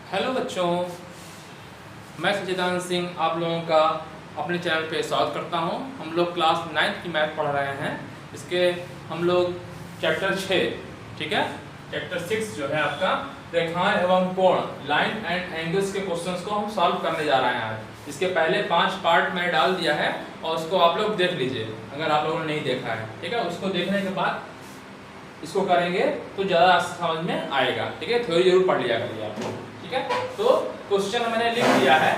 Hello बच्चों, मैं सच्चिदानंद सिंह आप लोगों का अपने चैनल पे स्वागत करता हूं। हम लोग क्लास 9th की मैथ पढ़ रहे हैं। इसके हम लोग चैप्टर 6, ठीक है, चैप्टर 6 जो है आपका रेखाएं एवं कोण, लाइन एंड एंगल्स के क्वेश्चंस को हम सॉल्व करने जा रहे हैं आज। इसके पहले 5 पार्ट मैंने डाल दिया है और उसको आप लोग देख लीजिए अगर आप लोगों ने नहीं देखा है, ठीक है। उसको देखने के बाद इसको करेंगे तो ज़्यादा समझ में आएगा, ठीक है। थ्योरी जरूर पढ़ लिया करिए आप लोग, ठीक है। तो क्वेश्चन मैंने लिख दिया है।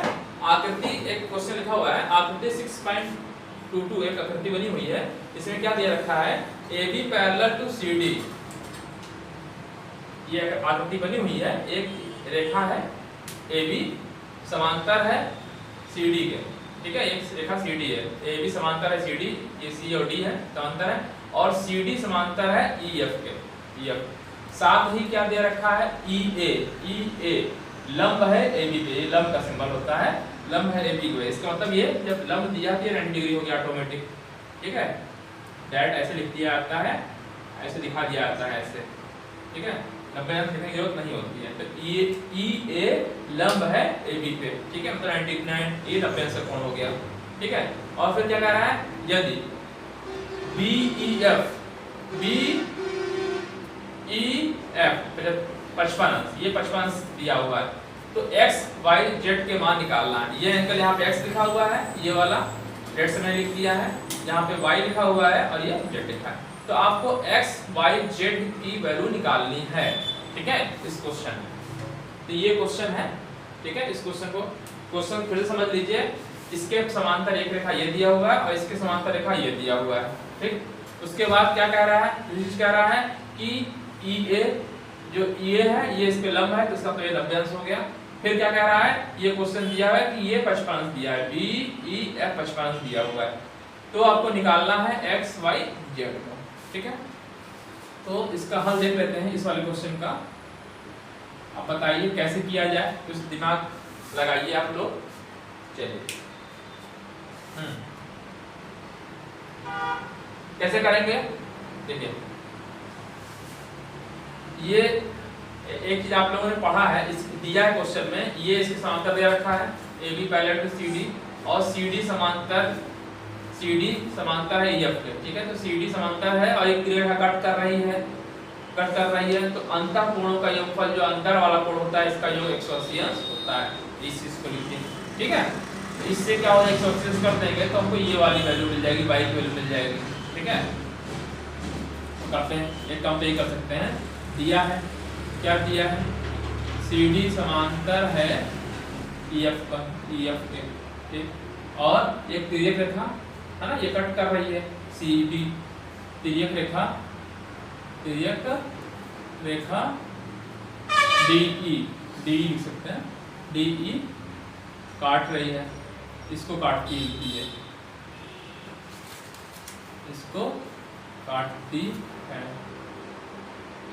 आकृति, एक क्वेश्चन लिखा हुआ है, आकृति 6.22 एक आकृति बनी हुई है। इसमें क्या दिया रखा है, AB पैरेलल टू CD। ये आकृति बनी हुई है, एक रेखा है AB समांतर है CD के, ठीक है। एक रेखा CD है, AB समांतर है CD, ये C और D है समांतर है, और CD समांतर है EF के, EF। साथ ही क्या दे रखा है, EA लंब है AB पे, ये लंब का सिंबल होता है, लंब है AB पे। इसका मतलब ये जब लंब दिया तो 90 डिग्री हो गया ऑटोमेटिक, ठीक है। डायरेक्ट ऐसे लिख दिया जाता है, ऐसे दिखा दिया जाता है ऐसे, ठीक है। 90 अंश लिखने की जरूरत नहीं होती है। तो EA लंब है AB पे, ठीक है, मतलब 99, ये 90 अंश का कोण हो गया, ठीक है। और फिर क्या कह रहा है, यदि BEF 55 अंश, ये 55 अंश दिया हुआ है, तो x y z के मान निकालना है। ये एंगल यहाँ पे x लिखा हुआ है, ये वाला z से मैंने लिख दिया है, यहाँ पे y लिखा हुआ है और ये z लिखा है। तो आपको x y z की वैल्यू निकालनी है, ठीक है, इस क्वेश्चन में। तो ये क्वेश्चन है, ठीक है। इस क्वेश्चन फिर से समझ लीजिए। इसके समांतर एक रेखा ये दिया हुआ है और इसके समांतर रेखा ये दिया हुआ है, ठीक। उसके बाद क्या कह रहा है, कह रहा है कि EA जो EA है ये इस पे लंब है, तो इसका तो ये 90 अंश हो गया। फिर क्या कह रहा है, ये क्वेश्चन दिया है कि ये 55 अंश दिया है, BEF 55 अंश दिया हुआ है। तो आपको निकालना है x y z को, ठीक है। तो इसका हल देख लेते हैं इस वाले क्वेश्चन का। आप बताइए कैसे किया जाए, कुछ दिमाग लगाइए आप लोग। चलिए कैसे करेंगे, देखिए। ये एक चीज आप लोगों ने पढ़ा है, इस दिया है क्वेश्चन में, ये इसके समांतर दे रखा है AB पैरेलल टू CD और CD समांतर है EF के, ठीक है। तो CD समांतर है और एक रेखा कट कर रही है, तो अंतर कोणों का योगफल, जो अंतर वाला कोण होता है, इसका योग 180 अंश होता है। इस चीज को लिखिए, ठीक है। तो इससे क्या होगा, 180 अंश कर देंगे तो हमको ये वाली वैल्यू मिल जाएगी, y की वैल्यू मिल जाएगी, ठीक है। तो करते हैं, एक काम तो ये कर सकते हैं, दिया है, क्या दिया है, CD समांतर है EF के, ठीक। और एक तिर्यक रेखा है ना, ये कट कर रही है CD, तिर्यक रेखा DE लिख सकते हैं, DE काट रही है, इसको काटती है, इसको काटती है,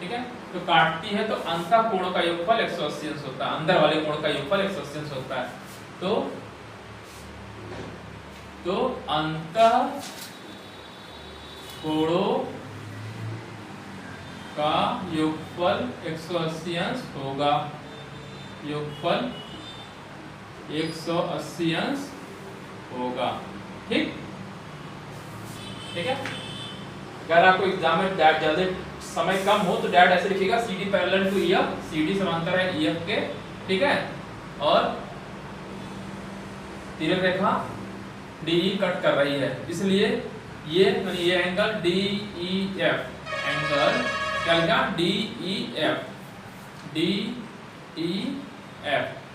ठीक है। तो काटती है, तो अंतर कोणों का योगफल 180 अंश होता है, अंदर वाले कोण का योगफल 180 अंश होता है। तो अंतर कोणों का योगफल 180 अंश होगा, योगफल 180 अंश होगा, ठीक है। अगर आपको एग्जाम में ज्यादा समय कम हो तो डायरेक्ट ऐसे लिखिएगा, CD parallel to EF, CD समांतर है EF के, ठीक है। और तिर्यक रेखा DE कट कर रही है, इसलिए ये एंगल DEF, एंगल क्या लिखा, DEF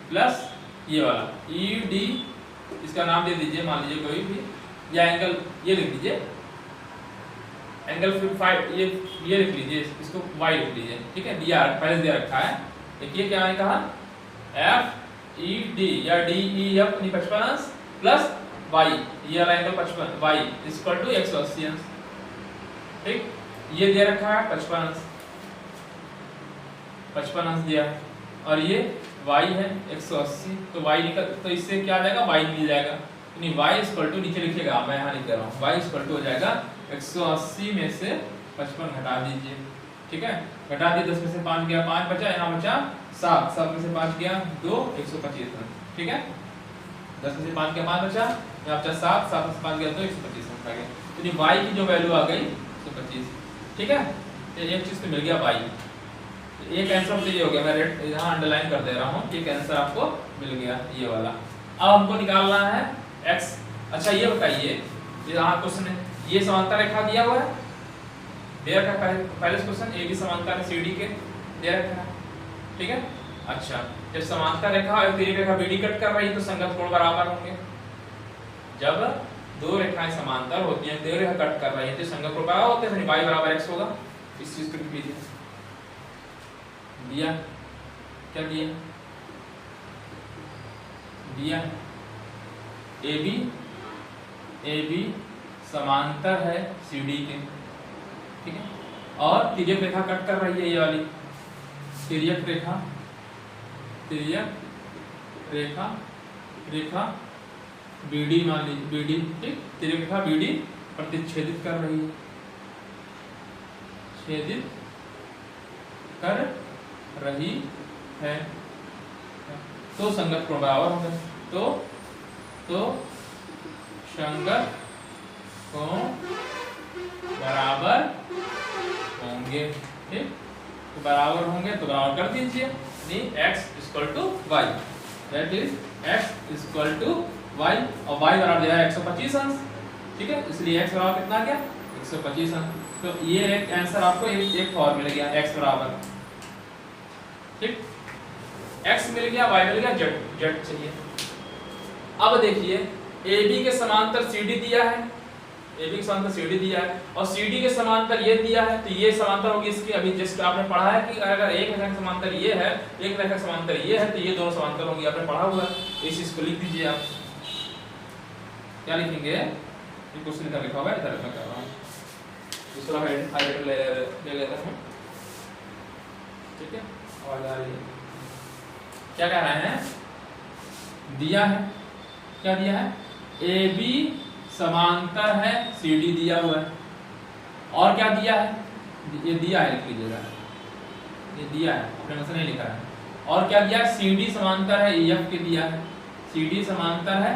प्लस ये वाला ED, इसका नाम दे दीजिए, मान लीजिए कोई भी, या एंगल ये लिख दीजिए, एंगल 5, ये लिख लीजिए, इसको y लिख लीजिए, ठीक है। दिया पहले दिया रखा है, देखिए क्या है कहा, FED या DEF 55 अंश प्लस y, ये वाला एंगल 55 y इक्वल टू 180 अंश, ठीक। ये दे रखा है 55 अंश दिया है, और ये y है 180, तो y निकल, तो इससे क्या आ जाएगा, y मिल जाएगा, यानी y इक्वल टू, नीचे लिखिएगा, मैं यहाँ लिख दे रहा हूँ, y इक्वल टू हो जाएगा 180 में से 55 घटा दीजिए, ठीक है, घटा दिया 10 में से 5 गया 5 बचा, यहाँ बचा 7, 7 में से 5 गया 2, 125 रन। ठीक है, 10 में से 5 गया 5 बचा, यहाँ बचा 7, 7 में से 5 गया 2, 125 रन आ गया। तो ये y की जो वैल्यू आ गई 125। ठीक है, ये एक चीज तो मिल गया y। तो एक आंसर तो ये हो गया, मैं रेड यहाँ अंडरलाइन कर दे रहा हूँ, एक आंसर आपको मिल गया ये वाला। अब हमको निकालना है x। अच्छा ये बताइए, ये यहाँ क्वेश्चन है, ये समांतर रेखा दिया हुआ है, दे रखा है पहले क्वेश्चन, ए बी समांतर है CD के, दे रखा है। ठीक है, अच्छा जब समांतर रेखा और तिर्यक रेखा BD कट कर रही है तो संगत कोण बराबर होंगे। जब दो रेखाएं समांतर होती हैं, दो रेखा कट कर रही है तो संगत कोण बराबर होते हैं, y बराबर x होगा। इस चीज को लिख लीजिए, दिया क्या दिया, दिया AB समांतर है CD के। ठीक है, और तिर्यक रेखा कट कर रही है, ये वाली तिर्यक रेखा BD मान लीजिए, BD ठीक, तिर्यक रेखा BD प्रतिच्छेदित कर रही है, छेदित कर रही है, तो संगत कोण बराबर होंगे। तो संगत कोण बराबर होंगे। ठीक, तो बराबर होंगे तो बराबर कर दीजिए, x = y, that is x = y, और y बराबर है 125 अंश। ठीक है, इसलिए x बराबर कितना आ गया 125 अंश। तो ये एक आंसर आपको एक और मिल गया, x बराबर, ठीक, x मिल गया, y मिल गया, z चाहिए। अब देखिए AB के समांतर CD दिया है, AB के समांतर CD दिया है और CD के समांतर ये दिया है, तो ये समांतर होगी इसकी। अभी जिसका आपने पढ़ा है कि अगर एक रेखा का समांतर ये है, एक रेखा का समांतर ये है, तो ये दोनों समांतर होंगी, आपने पढ़ा हुआ है। इस चीज को लिख दीजिए आप, क्या लिखेंगे, ये क्वेश्चन इधर लिखा हुआ है, इधर मैं कर रहा हूं, दूसरा हाइलाइटर ले लेता हूं। ठीक है, आवाज आ रही है, क्या कह रहे हैं, दिया है, क्या दिया है, AB समांतर है CD दिया हुआ है, और क्या दिया है, ये दिया है, लिख लीजिएगा, ये दिया है, आपने मुझसे नहीं लिखा है। और क्या दिया है, CD समांतर है EF के दिया है, CD समांतर है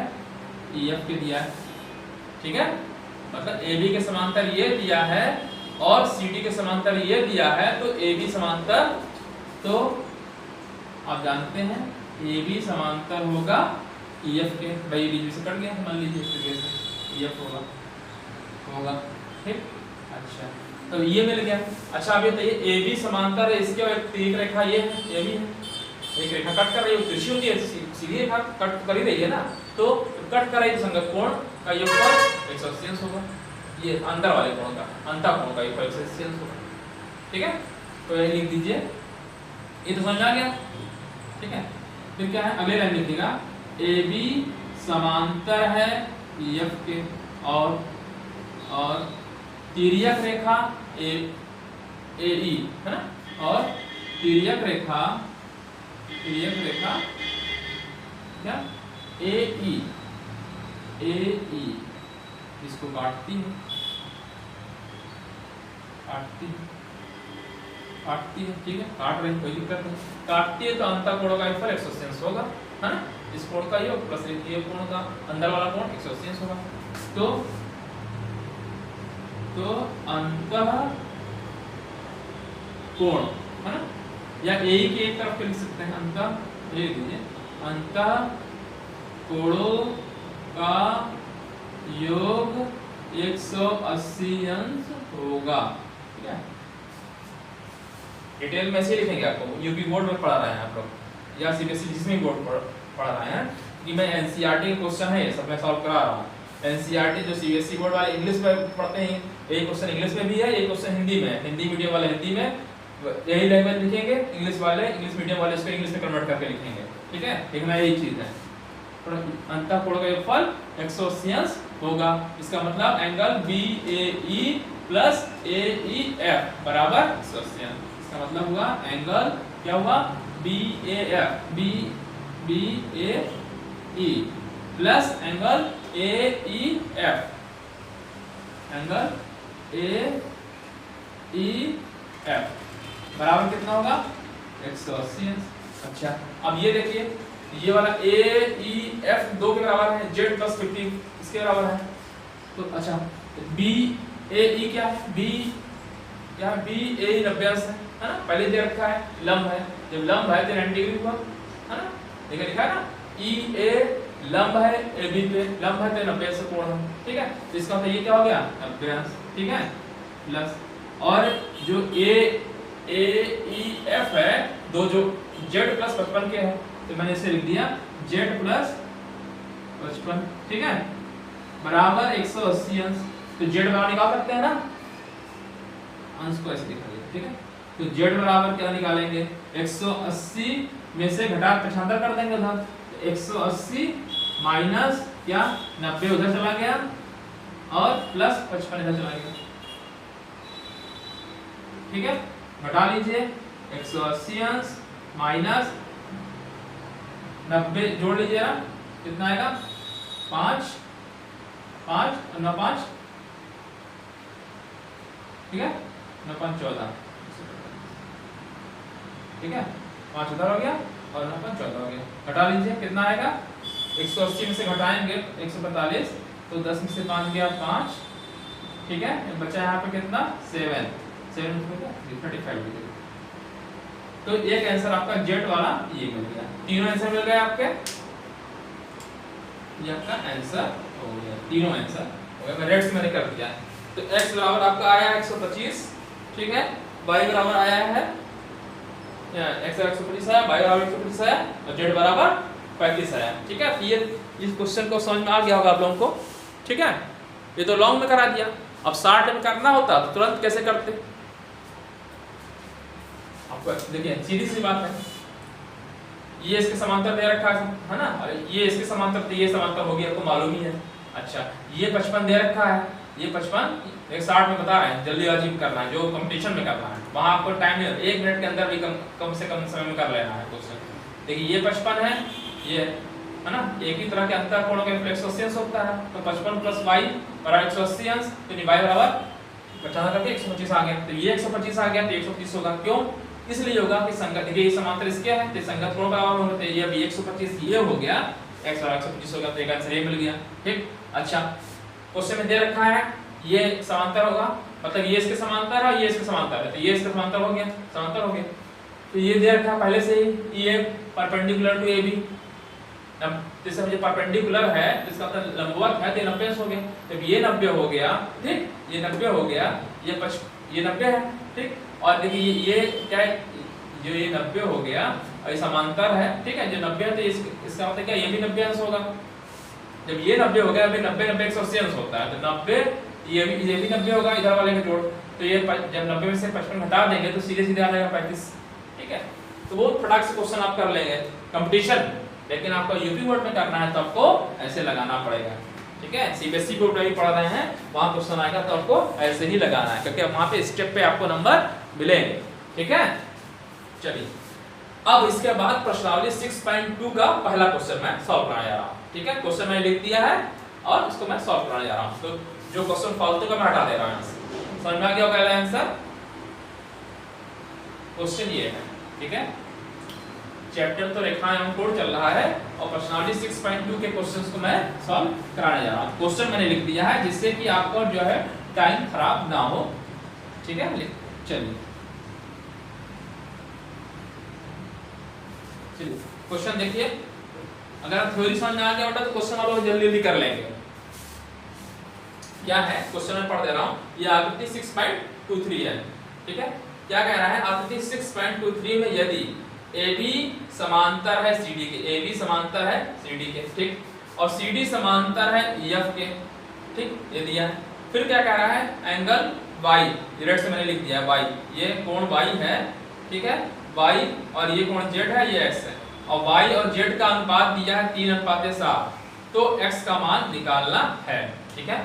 EF के दिया है। ठीक है, मतलब AB के समांतर ये दिया है और CD के समांतर ये दिया है, तो AB समांतर, तो आप जानते हैं AB समांतर होगा EF के, भाई बीच से कट गया, मान लीजिए इस तरीके से EF होगा। ठीक, अच्छा तो ये मिल गया। अच्छा अब ये बताइए AB समांतर है इसके, और एक रेखा ये है, ये भी है, एक रेखा कट कर रही है, तिरछी होती है, सीधी रेखा कट कर ही रही है ना, तो कट कर रही है, संगत कोण का योगफल 180 अंश होगा, ये अंतर वाले कोण का, अंतः कोण का योगफल 180 अंश होगा। ठीक है, तो ये लिख दीजिए, ये तो समझ आ गया। ठीक है, फिर क्या है, अगले लाइन लिखिएगा, AB समांतर है EF के, और तिर्यक रेखा AE है ना, और तिर्यक रेखा क्या AE इसको काटती है, ठीक है, काट रही, कोई दिक्कत नहीं, काटती है तो अंतः कोण का योगफल 180 अंश होगा, है ना, इस कोण का योग प्लस ये कोण का, अंदर वाला कोण 180 अंश होगा। तो अंतः कोण, है ना, या AE के एक तरफ लिख सकते हैं, अंतः, ये लीजिए, अंतः कोणों का योग 180 अंश होगा। ठीक है, डिटेल में से लिखेंगे, आपको यूपी बोर्ड में पढ़ा रहे हैं आप लोग, या CBSE जिसमें बोर्ड पढ़ा रहे हैं, कि मैं NCERT के क्वेश्चन है ये सब मैं सॉल्व करा रहा हूँ। NCERT जो CBSE बोर्ड वाले इंग्लिश में पढ़ते हैं, एक क्वेश्चन इंग्लिश में भी है, एक क्वेश्चन हिंदी में, हिंदी मीडियम वाले हिंदी में यही लैंग्वेज लिखेंगे, इंग्लिश वाले इंग्लिश मीडियम वाले इसको इंग्लिश में कन्वर्ट करके लिखेंगे। ठीक है, लिखना यही चीज है, अंतः कोण का योगफल 180 अंश होगा, इसका मतलब एंगल BAE प्लस AEF बराबर 180 अंश, इसका मतलब हुआ एंगल क्या हुआ, BAE plus angle AEF, angle AEF बराबर कितना होगा 180 अंश। अच्छा अब ये देखिए ये वाला AEF 2 के बराबर है, Z + 50 इसके बराबर है। तो अच्छा BAE क्या है, क्या है BAE 90 अंश है ना, पहले दे रखा है लंब है, जब लंब है तो 90 डिग्री हुआ है ना, देखिए लिखा है ना EA लंब है AB पे, लंब है तो 90 अंश कोण है, ठीक है। तो इसका मतलब ये क्या हो गया 90 अंश, ठीक है, प्लस और जो AEF है दो जो Z + 55 के है, तो मैंने इसे लिख दिया Z + 55, ठीक है, बराबर 180 अंश। तो Z बराबर निकाल सकते हैं ना, अंश को ऐसे लिखा गया, ठीक है। तो Z बराबर क्या निकालेंगे 180 में से घटा 75 कर देंगे उधर, तो 180 माइनस क्या 90 उधर चला गया और प्लस 55 इधर चला गया, ठीक है। घटा लीजिए 180 अंश माइनस 90 जोड़ लीजिए ना, कितना आएगा 5 और 9 5, ठीक है, 9 5 14, ठीक है, 5 उधर हो गया और 9 5 14 हो गया। घटा लीजिए कितना आएगा 180 में से घटाएंगे 145, तो 10 में से 5 गया 5, ठीक है, बचा यहाँ पे कितना 7 35 डिग्री। तो एक आंसर आपका Z वाला ये मिल गया, तीनों आंसर मिल गए आपके, ये आपका आंसर हो गया, तीनों आंसर हो गया, मैं रेड्स मैंने कर दिया। तो x बराबर आपका आया 125, ठीक है, y बराबर आया है x 125 आया, y बराबर 125 आया और z बराबर 35 आया, ठीक है। ये इस क्वेश्चन को समझ में आ गया होगा आप लोगों को, ठीक है। ये तो लॉन्ग में करा दिया, अब शॉर्ट में करना होता तो तुरंत कैसे करते, आपको देखिए सीधी सी बात है, ये इसके समांतर दे रखा है ना, और ये इसके समांतर, तो ये समांतर होगी आपको मालूम ही है। अच्छा ये 55 दे रखा है, ये 55 160 में बता रहे हैं, जल्दीबाजी में करना है, जो कंपटीशन में करना है वहां आपको टाइम 1 मिनट के अंदर भी कम से कम समय में कर लेना है क्वेश्चन। देखिए ये 55 है, ये है ना, एक ही तरह के अंतर कोणों का 180 अंश होता है, तो 55 + y बराबर 180 अंश, तो y बराबर 50 करके 125 आ गया, तो ये 125 आ गया तो 125 होगा, क्यों इसलिए होगा कि संगत, देखिए ये समांतर इसके है तो संगत कोण बराबर होते हैं, ये अभी 125 ये हो गया x बराबर 125 होगा, तो एक आंसर ये मिल गया, ठीक। अच्छा क्वेश्चन में दे रखा है ये समांतर होगा, मतलब ये इसके समांतर है, ये इसके समांतर है, तो ये इसके समांतर हो गया, समांतर हो गया। तो ये दे रखा है पहले से ही ये परपेंडिकुलर टू AB, जैसे मुझे परपेंडिकुलर है तो इसका मतलब लंबवत है, तो 90 अंश हो गया, जब ये 90 हो गया, ठीक, ये 90 हो गया, ये 90 है, ठीक, और देखिए ये क्या है, जो ये 90 हो गया और ये समांतर है, ठीक है, जो 90 है तो इसका मतलब क्या ये भी 90 अंश होगा, जब ये 90 हो गया, अभी 90 90 180 अंश होता है, तो 90 ये भी 90 होगा इधर वाले का जोड़, तो ये जब 90 में से 55 घटा देंगे तो सीधे सीधे आ जाएगा 35, ठीक है। तो वो फटाक से क्वेश्चन आप कर लेंगे कंपटीशन, लेकिन आपको यूपी बोर्ड में करना है तो आपको ऐसे लगाना पड़ेगा, ठीक है। CBSE बोर्ड में भी पढ़ रहे हैं, वहां क्वेश्चन आएगा तो आपको ऐसे ही लगाना है, क्योंकि वहां पे स्टेप पे आपको नंबर मिलेंगे, ठीक है। चलिए अब इसके बाद प्रश्नावली 6.2 का पहला क्वेश्चन मैं सॉल्व कराने जा रहा हूं, ठीक है। क्वेश्चन मैंने लिख दिया है और उसको मैं सॉल्व कराने जा रहा हूं, तो जो क्वेश्चन फालतू का मैं हटा दे रहा हूं, समझ में आ गया पहला आंसर, क्वेश्चन ये है, ठीक है। चैप्टर तो रेखाएं एवं कोण चल रहा है और प्रश्नावली 6.2 के क्वेश्चंस को मैं सॉल्व कराने जा रहा हूं। क्वेश्चन मैंने लिख दिया है जिससे कि आपका जो है टाइम खराब ना हो, ठीक है। चलिए क्वेश्चन देखिए, अगर थ्योरी समझ में आ गया होता तो क्वेश्चन आप लोग जल्दी जल्दी कर लेंगे। क्या है क्वेश्चन में पढ़ दे रहा हूं, ये आकृति 6.23 है, ठीक है। क्या कह रहा है, आकृति 6.23 में यदि AB समांतर है CD के, AB समांतर है CD के, ठीक, और CD समांतर है EF के, ठीक, ये दिया है। फिर क्या कह रहा है, एंगल Y, डायरेक्ट से मैंने लिख दिया Y, ये कोण Y है, ठीक है, Y और ये कोण Z है, ये X है, और Y और Z का अनुपात दिया है 3:7, तो X का मान निकालना है, ठीक है,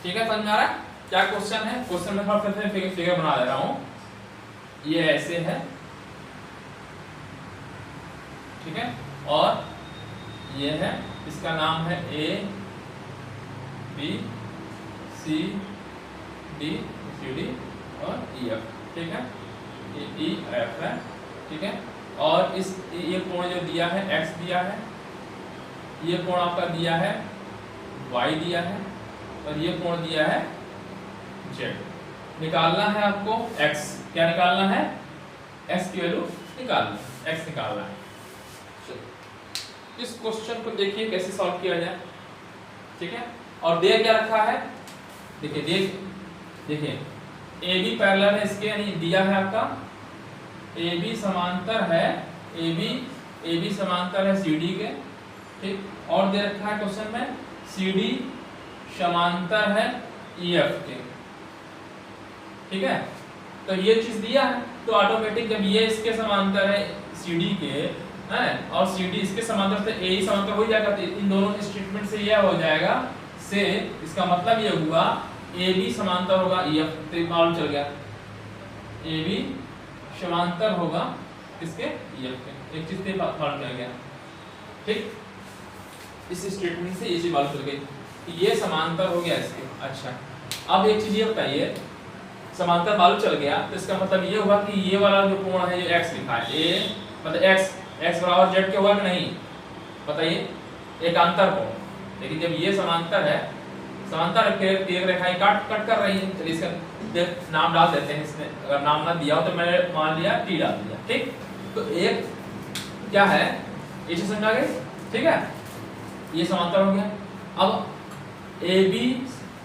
ठीक है। समझ में आ रहा है क्या क्वेश्चन है? क्वेश्चन में थोड़ा फिगर बना दे रहा हूं, ये ऐसे है, ठीक है, और ये है, इसका नाम है A B C D C D और EF, ठीक है, ई एफ है, ठीक है। और इस ये कोण जो दिया है x दिया है, ये कोण आपका दिया है y दिया है, और ये कोण दिया है z। निकालना है आपको x, क्या निकालना है, x की वैल्यू निकालना, x निकालना है। इस क्वेश्चन को देखिए कैसे सॉल्व किया जाए, ठीक है। और दे क्या रखा है, देखिए देखिए ए बी पैरेलल है इसके, यानी दिया है आपका ए बी समांतर है, ए बी समांतर है सी डी के, ठीक। और दे रखा है क्वेश्चन में सी डी समांतर है ई एफ के, ठीक है। तो ये चीज दिया है, तो ऑटोमेटिक जब ये इसके समांतर है सी डी के है और सी डी इसके समांतर, तो ए ही समांतर हो जाएगा। तो इन दोनों स्टेटमेंट से यह हो जाएगा से, इसका मतलब ये हुआ ए बी समांतर होगा ई एफ, तो मालूम चल गया ए बी समांतर होगा किसके, ई एफ के। एक चीज से मालूम चल गया, ठीक। इस स्टेटमेंट से ये चीज मालूम चल गई, ये समांतर हो गया इसके। अच्छा, अब एक चीज ये बताइए, समांतर मालूम चल गया तो इसका मतलब ये हुआ कि ये वाला जो कोण है, ये x लिखा है, ए मतलब x बराबर z के हुआ कि नहीं, बताइए, एकांतर कोण। लेकिन जब ये समांतर है, समांतर एक रेखा काट कर रही है, चलिए इसका नाम डाल देते हैं इसमें, अगर नाम ना दिया हो तो मैंने मान लिया टी डाल दिया, ठीक। तो एक क्या है, ये चीज समझ आ गई, ठीक है, ये समांतर हो गया। अब ए बी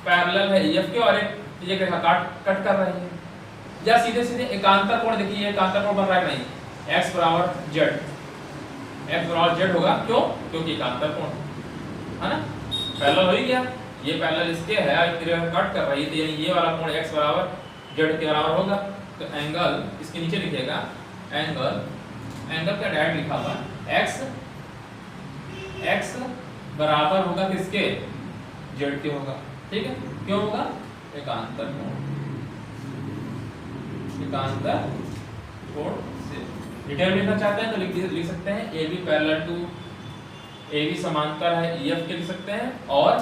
पैरेलल है एफ के, और एक रेखा कट कर रही है, या सीधे सीधे एकांतर कोण, देखिए एकांतर कोण बन रहा है नहीं, x बराबर z होगा, क्यों, क्योंकि एकांतर कोण है ना, पैरेलल हो ही गया, ये पैरेलल इसके है, कट कर रही है, ये वाला कोण x बराबर z के बराबर होगा। तो एंगल इसके नीचे लिखेगा, एंगल का डायरेक्ट लिखा हुआ है x बराबर होगा किसके, z के होगा, ठीक है। क्यों होगा, एकांतर कोण से। डिटेल लिखना चाहते हैं तो लिख सकते हैं A B parallel to, A B समांतर है ई एफ के लिख सकते हैं, और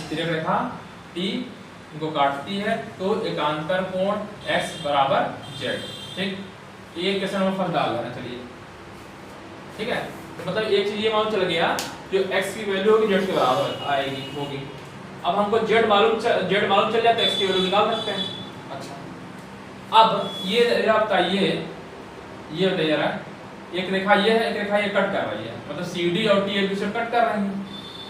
तिर्यक रेखा टी इनको काटती है, तो एकांतर कोण x बराबर z, ठीक। ये क्वेश्चन नंबर फर्स्ट डाल देना, चलिए, ठीक है। तो मतलब एक चीज ये मालूम चल गया, जो x की वैल्यू होगी z के बराबर आएगी होगी। अब हमको z मालूम चल जाता है, x की वैल्यू निकाल सकते हैं। अच्छा, अब ये बताइए, ये बताइए जरा, एक रेखा ये है, एक रेखा ये कट कर रही है, मतलब CD और T एक दूसरे कट कर रही हैं।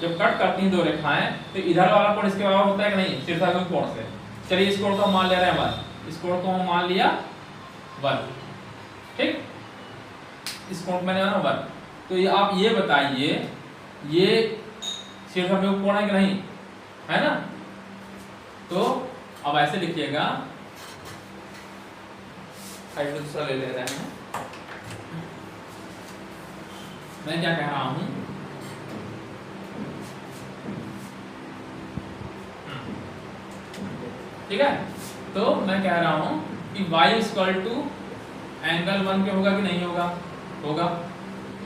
जब कट करती हैं दो रेखाएं, तो इधर वाला कोण इसके बराबर होता है कि नहीं, शीर्षासम कोण से। चलिए इस कोण को हम मान ले रहे हैं 1, इस कोण को हम मान लिया 1, ठीक। इस कोण मैंने माना 1, तो ये आप ये बताइए, ये शीर्षासम कोण है कि नहीं, है ना। तो अब ऐसे लिखिएगा, दूसरा ले रहे हैं, मैं क्या कह रहा हूं, ठीक है। तो मैं कह रहा हूं कि y इक्वल टू एंगल 1 के होगा कि नहीं होगा,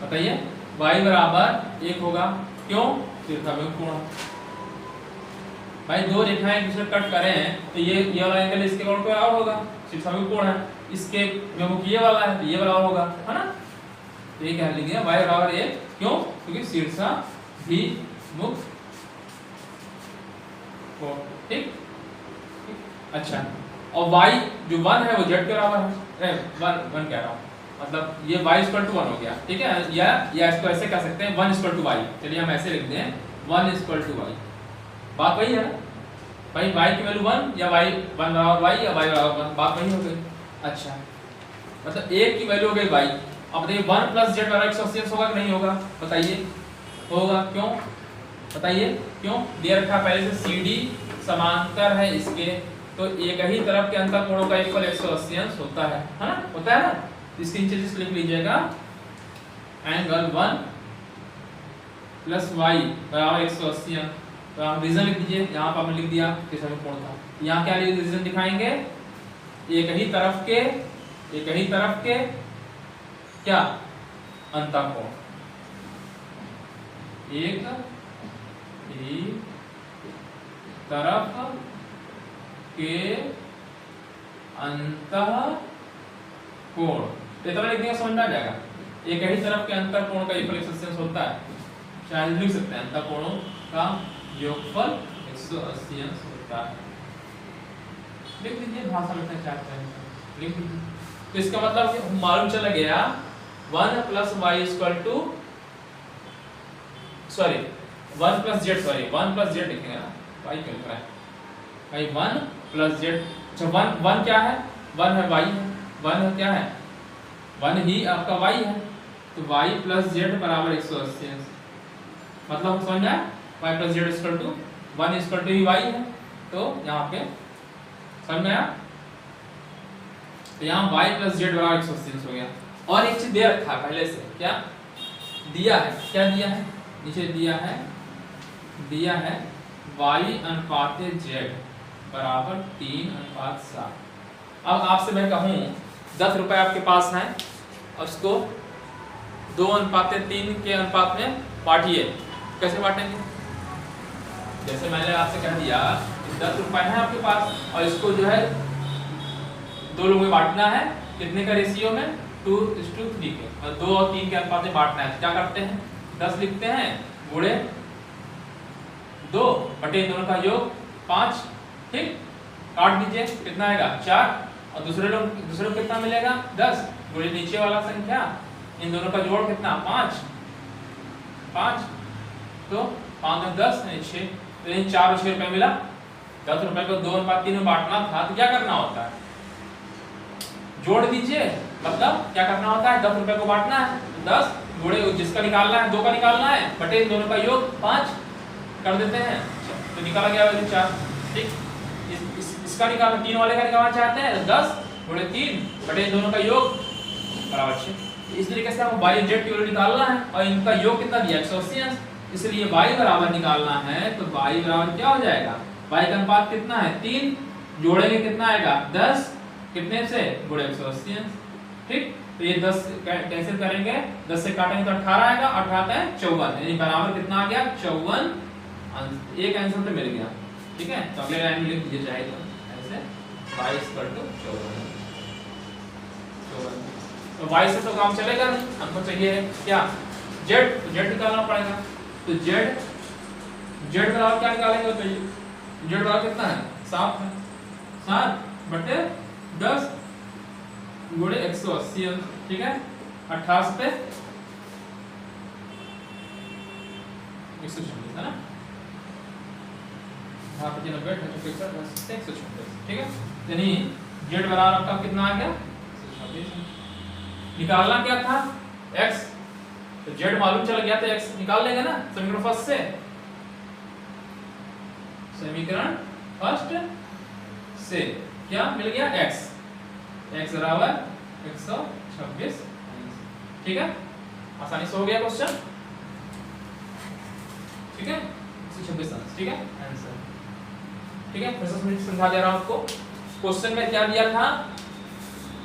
बताइए, y बराबर 1 होगा, क्यों, शीर्षासम कोण। भाई दो रेखाएं एक दूसरे कट करें हैं, तो ये वाला एंगल इसके कोण के बराबर होगा, शीर्षासम कोण है, इसके विमुख ये वाला है, तो ये वाला होगा, है ना। तो ये क्या लिखेंगे, y बराबर 1, क्यों, क्योंकि शीर्षाभिमुख कोण, ठीक। अच्छा, और y जो 1 है वो z के बराबर है, 1 कह रहा हूँ, मतलब ये y इक्वल टू 1 हो गया, ठीक है। या इसको ऐसे कह सकते हैं 1 इक्वल टू y, चलिए हम ऐसे लिखते हैं 1 इक्वल टू y, बात वही है ना भाई, y की वैल्यू 1 या y 1 बराबर y या y बराबर 1, बात वही हो गई। अच्छा, मतलब एक की वैल्यू हो गई y, अब बताइए 1 प्लस z बराबर 180 होगा कि नहीं होगा, बताइए, होगा, क्यों, बताइए, क्यों, दे रखा पहले से CD समांतर है इसके, तो एक ही तरफ के अंतर कोणों का इक्वल 180 अंश होता है ना, होता है ना। इसके नीचे जिस लिख लीजिएगा, एंगल 1 प्लस y बराबर 180 अंश, तो आप रीजन लिख दीजिए, यहाँ पर आपने लिख दिया कि सभी कोण था, यहाँ क्या रीजन दिखाएंगे, एक ही तरफ के क्या, अंतःकोण, एक ही तरफ के अंतःकोण कोण, तो इतना लिखने का समझ में आ जाएगा। एक ही तरफ के अंतर कोण का योगफल 180 होता है, शायद लिख सकते हैं अंतर कोणों का योगफल 180 अंश होता है। लिख लीजिए, भाषा में क्या चाहते हैं लिख लीजिए। तो इसका मतलब मालूम चला गया 1 + y = sorry 1 + z, sorry 1 + z लिखेंगे ना, y क्यों लिख रहा है भाई, 1 + z। अच्छा 1 क्या है, 1 है y है, 1 है क्या है 1 ही आपका y है, तो y + z = 180 अंश। मतलब समझ आया, y + z = 1 = y है, तो यहाँ पे समझ में आया। तो यहाँ y + z = 180 हो गया। और एक चीज दे रखा है पहले से, क्या दिया है, क्या दिया है, नीचे दिया है y अनुपात z बराबर 3:7। अब आपसे मैं कहूँ 10 रुपए आपके पास हैं और उसको 2:3 के अनुपात में बांटिए, कैसे बांटेंगे? जैसे मैंने आपसे कह दिया 10 रुपए हैं आपके पास और इसको जो है 2 लोगों में बांटना है, कितने का रेशियो में, 2:3 के, और 2 और 3 के अनुपात में बांटना है। क्या करते हैं, 10 लिखते हैं गुणे 2 बटे इन दोनों का योग 5, ठीक, काट दीजिए, कितना आएगा 4, और दूसरे लोग कितना मिलेगा 10 गुणे नीचे वाला संख्या, इन दोनों का जोड़ कितना 5, तो 5 में 10 नहीं 6, तो इन 4 और 6 रुपए मिला। 10 रुपए को 2:3 में बांटना था, तो क्या करना होता है, जोड़ दीजिए, मतलब क्या करना होता है, 10 रुपए को बांटना है, 10 गुणे जिसका निकालना है 2 का निकालना है बटे इन दोनों का योग 5 कर देते हैं, तो निकाला गया वैल्यू 4, ठीक। इसका निकालना, 3 वाले का निकालना चाहते हैं 10 गुणे 3 बटे इन दोनों का योग बराबर 6। इस तरीके से हम y और z की वैल्यू निकालना है और इनका योग कितना दिया 180 अंश, इसलिए y बराबर निकालना है, तो y बराबर क्या हो जाएगा, y का अनुपात कितना है 3, जोड़ेंगे कितना आएगा 10, कितने से गुणे 180 अंश, ठीक। तो ये 10 कैंसिल करेंगे, 10 से काटेंगे तो 18 आएगा, 18 है 54, यानी बराबर कितना आ गया 54 अंश। एक आंसर तो मिल गया, ठीक है। तो अगले लाइन में लिख दीजिए चाहे तो ऐसे y = 54। तो y से तो काम चलेगा नहीं, हमको चाहिए क्या z, तो z निकालना पड़ेगा, तो z बराबर क्या निकालेंगे, तो z बराबर कितना है 7 है, 7 बटे 10 गुणे 180 अंश, ठीक है। 28 पे 126 है ना, 126, ठीक है। यानी z बराबर आपका कितना आ गया 126। निकालना क्या था x, तो z मालूम चल गया तो x निकाल लेंगे ना समीकरण फर्स्ट से, समीकरण फर्स्ट से क्या मिल गया x बराबर 126, ठीक है। आसानी से हो गया क्वेश्चन, ठीक है 126 अंश, ठीक है आंसर, ठीक है। फिर से समझा दे रहा हूं आपको, क्वेश्चन में क्या दिया था,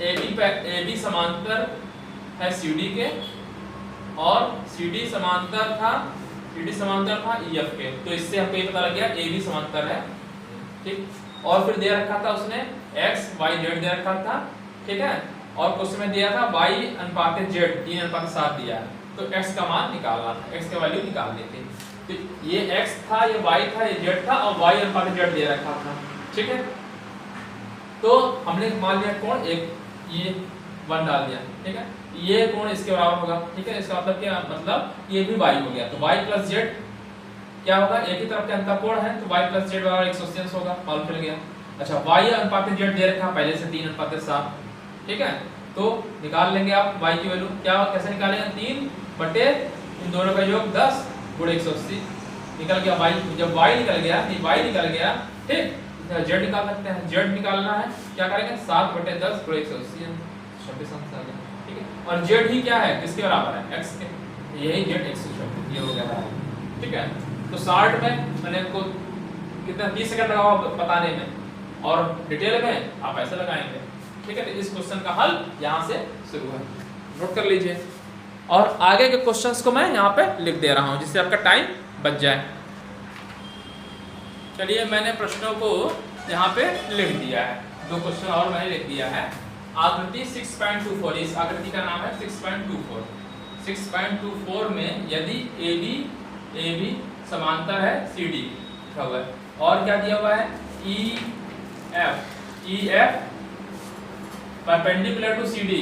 AB समांतर है CD के और CD समांतर था EF के, तो इससे हमको ये पता लग गया AB समांतर है, ठीक। और फिर दे रखा था उसने x y z दे रखा था, ठीक है। और क्वेश्चन में दिया था y अनुपात z 3:7 दिया है, तो x का मान निकालना था, x की वैल्यू निकालनी थी। तो ये x था, ये y था, ये z था और y अनुपात z दे रखा था, ठीक है। तो हमने मान लिया कोण एक, ये 1 डाल दिया, ठीक है, ये कोण इसके बराबर होगा, ठीक है। इसका मतलब क्या, मतलब ये भी y हो गया, तो y + z क्या होगा, एक ही तरफ के अंतर कोण है, तो y + z बराबर 180 अंश होगा, मालूम चल गया। अच्छा y अनुपात z दे रखा पहले से 3:7, ठीक है। तो निकाल लेंगे आप y की वैल्यू, क्या कैसे निकालेंगे, 3 बटे इन दोनों का योग 10 गुणे 180, निकल गया y। जब y निकल गया, y निकल गया, ठीक, z निकाल सकते हैं, z निकालना है, क्या करेंगे 7 बटे 10 गुणे 180, 26 अंश आ गया, ठीक है। और z ही क्या है, किसके बराबर है, x के, यही z 126, ये हो गया, ठीक है। तो शॉर्ट में मैंने को कितना 30 सेकंड लगा बताने में और डिटेल में आप ऐसे लगाएंगे, ठीक है। तो इस क्वेश्चन का हल यहाँ से शुरू है, नोट कर लीजिए। और आगे के क्वेश्चंस को मैं यहाँ पे लिख दे रहा हूँ जिससे आपका टाइम बच जाए। चलिए मैंने प्रश्नों को यहाँ पे लिख दिया है, 2 क्वेश्चन और मैंने लिख दिया है। आकृति 6.24, इस आकृति का नाम है 6.24। 6.24 में यदि AB समांतर है CD लिखा हुआ है, और क्या दिया हुआ है EF परपेंडिकुलर टू CD,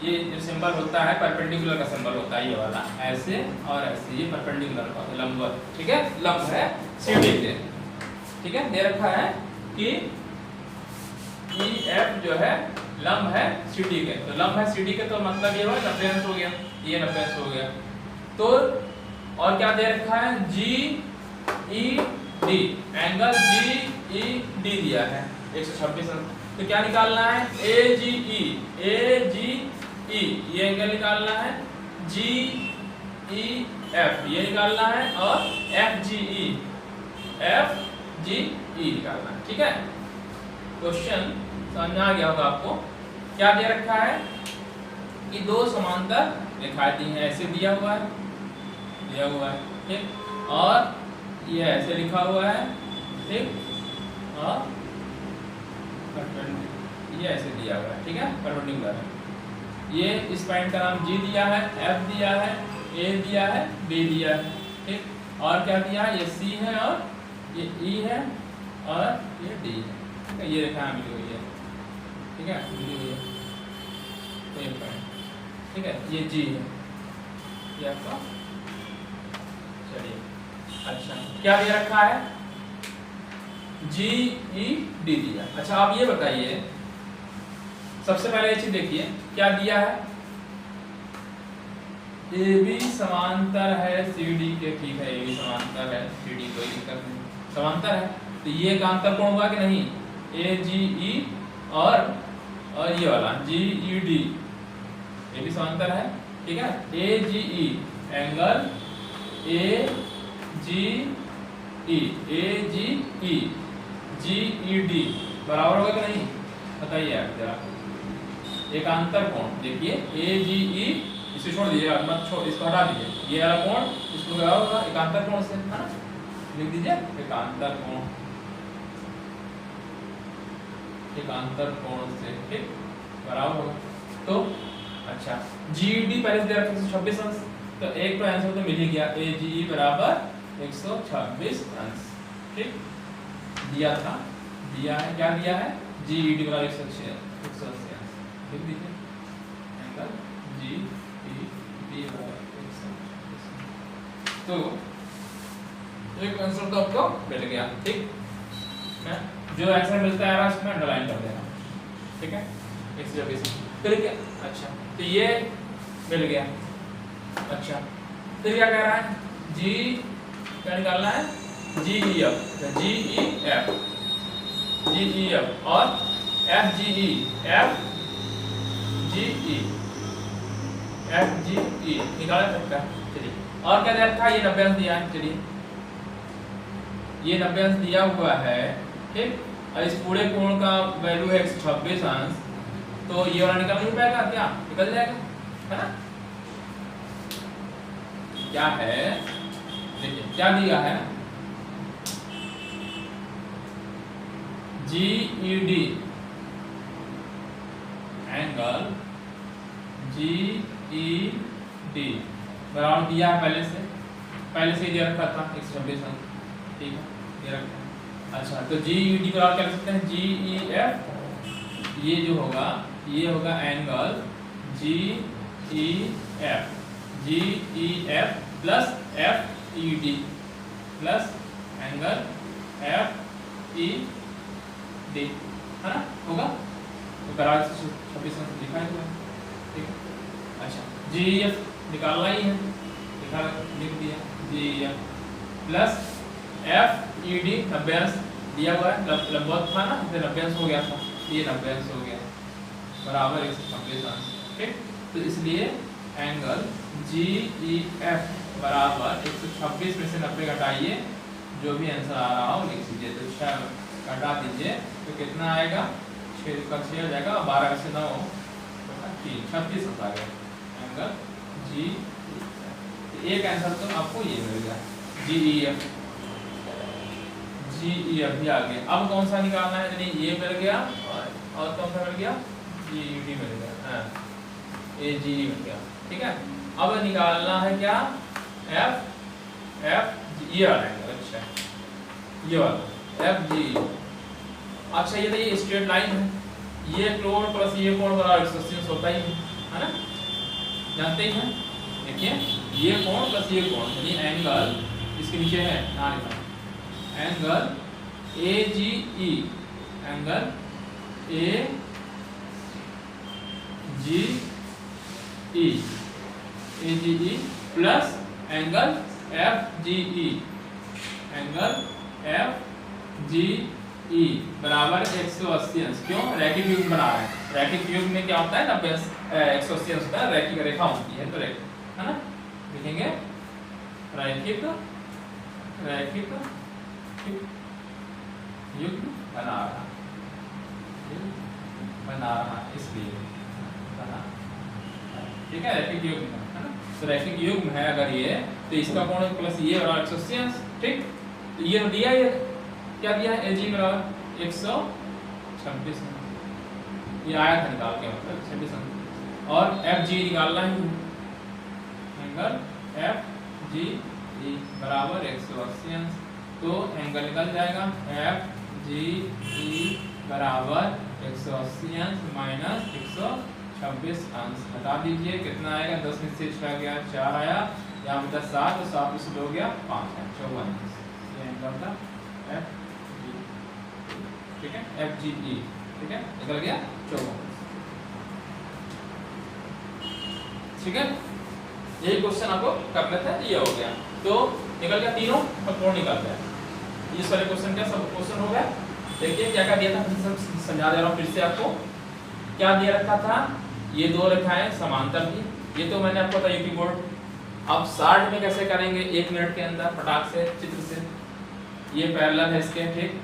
ये जो सिंबल होता है परपेंडिकुलर का सिंबल होता है, ये वाला ऐसे और ऐसे, ये परपेंडिकुलर का लंबवत, ठीक है, लंब है CD के, ठीक है, दे रखा है कि EF जो है लंब है CD के, तो लंब है CD के तो मतलब ये हुआ 90 अंश हो गया, ये 90 अंश हो गया। तो और क्या दे रखा है GED, एंगल GED दिया है 126 अंश, तो क्या निकालना है AGE, ये एंगल निकालना है, GEF ये निकालना है, और FGE निकालना है, ठीक है। क्वेश्चन समझ में आ गया होगा आपको। क्या दे रखा है कि दो समांतर रेखाएं दी हैं, ऐसे दिया हुआ है, ठीक, और ये ऐसे लिखा हुआ है, ठीक, और ये ऐसे दिया हुआ है, ठीक है, परपेंडिकुलर है। ये इस पॉइंट का नाम G दिया है, F दिया है, A दिया है, B दिया है, ठीक, और क्या दिया है, ये C है, और ये E है, और ये D है, ठीक है, ये रेखा मिली हुई है, ठीक है, मिली हुई है, तो ये पॉइंट, ठीक है, ये G है, ये आपका, चलिए, अच्छा क्या दे रखा है GED दिया। अच्छा आप ये बताइए, सबसे पहले ये चीज देखिए क्या दिया है, AB समांतर है CD के, ठीक है, AB समांतर है CD, कोई दिक्कत नहीं, समांतर है, तो ये का अंतर कोण होगा कि नहीं, AGE और ये वाला GED, AB समांतर है, ठीक है, AGE एंगल AGE GED बराबर होगा कि नहीं, बताइए आप जरा। एकांतर कोण देखिए AGE, इसे छोड़ दीजिए, मत छोड़, इसको हटा दीजिए, ये वाला कोण इसको बराबर होगा एकांतर कोण से, है ना, लिख दीजिए एकांतर कोण से, ठीक, बराबर होगा। तो अच्छा GED पहले से दे रखा 126 अंश, तो एक तो आंसर तो मिल ही गया, AGE बराबर 126 अंश, ठीक, दिया है, क्या दिया है GED बराबर 180 अंश, लिख दीजिए एंगल GED बराबर 180। तो एक आंसर तो आपको मिल गया, ठीक है, जो आंसर मिलता है उसमें अंडरलाइन कर देना, ठीक है, 126, फिर क्या, अच्छा तो ये मिल गया। अच्छा फिर क्या कह रहा है, G क्या निकालना है, GEF और FGE निकाल सकता है, चलिए, और क्या दे रखा है, ये 90 अंश दिया है, चलिए ये 90 अंश दिया हुआ है, ठीक, और इस पूरे कोण का वैल्यू है 126 अंश, तो ये वाला निकल नहीं पाएगा, क्या निकल जाएगा, है ना। क्या है देखिए, क्या दिया है GED एंगल GED बराबर दिया है, पहले से ही दे रखा था 126 अंश, ठीक है, दे रखा है। अच्छा तो GED बराबर क्या लिख सकते हैं, GEF, ये जो होगा ये होगा angle GEF plus FED plus angle FED, है ना, होगा, तो बराबर 126 अंश लिखा है, ठीक है। अच्छा GEF निकालना ही है, लिख दिया GEF प्लस FED 90 अंश दिया हुआ है, लंबवत था ना, 90 अंश हो गया था, ये 90 अंश हो गया बराबर 126 अंश, ठीक, तो इसलिए एंगल GEF बराबर 126 में से 90 घटाइए, जो भी आंसर आ रहा हो लिख दीजिए, तो 6 घटा दीजिए तो कितना आएगा, 6 का 6 हो जाएगा, 12 से 9 36 आ गया एंगल GEF। एक आंसर तो आपको ये मिल गया GEF भी आ गया। अब कौन सा निकालना है, ये मिल गया, और कौन सा मिल गया जी डी मिल गया, हाँ ए जी डी मिल गया, ठीक है। अब निकालना है क्या, एफ एफ ये वाला एंगल, अच्छा ये वाला एफ जी। अच्छा ये तो ये स्ट्रेट लाइन है, ये कोण प्लस ये कोण बराबर 180 होता ही है ना, जानते ही हैं। देखिए ये कोण प्लस ये कोण यानी एंगल इसके नीचे है, यहाँ लिखा angle A G E, angle A G E, A G E plus angle F G E, angle F G E बराबर 180 अंश। क्यों, रैखिक युग्म बना रहे हैं। रैखिक युग्म में क्या होता है 90 180 अंश होता है, रैखिक रेखा होती है, तो रैखिक है ना, लिखेंगे रैखिक रैखिक युग्म बना रहा इसलिए बना, ठीक है, रैखिक युग्म है ना। तो रैखिक युग्म है अगर ये, तो इसका कोण प्लस ये बराबर 180 अंश, ठीक। तो ये दिया, ये क्या दिया है, एजी बराबर 126, ये आया था निकाल के, मतलब 26 अंश। और एफ जी निकालना है, एंगल एफ जी ई बराबर 180 अंश, तो एंगल निकल जाएगा एफ जी ई बराबर 180 अंश माइनस 126 अंश। हटा दीजिए, कितना आएगा, 10 में से 6 गया 4 आया, यहाँ पे 10 7, तो 7 में से 2 गया 5 है, 54 अंश। ये एंगल था एफ जी, ठीक है, एफ जी ई, ठीक है, निकल गया 54, ठीक है। यही क्वेश्चन आपको करना था, ये हो गया, तो निकल गया तीनों, अब कोण निकल गया। इस वाले क्वेश्चन का सब क्वेश्चन हो गया। देखिए क्या क्या दिया था, समझा दे रहा हूँ फिर से आपको। क्या दिया रखा था, ये दो रेखाएं समांतर थी, ये तो मैंने आपको बताया यूपी बोर्ड। अब 60 में कैसे करेंगे, 1 मिनट के अंदर फटाक से चित्र से, ये पैरेलल है इसके, ठीक।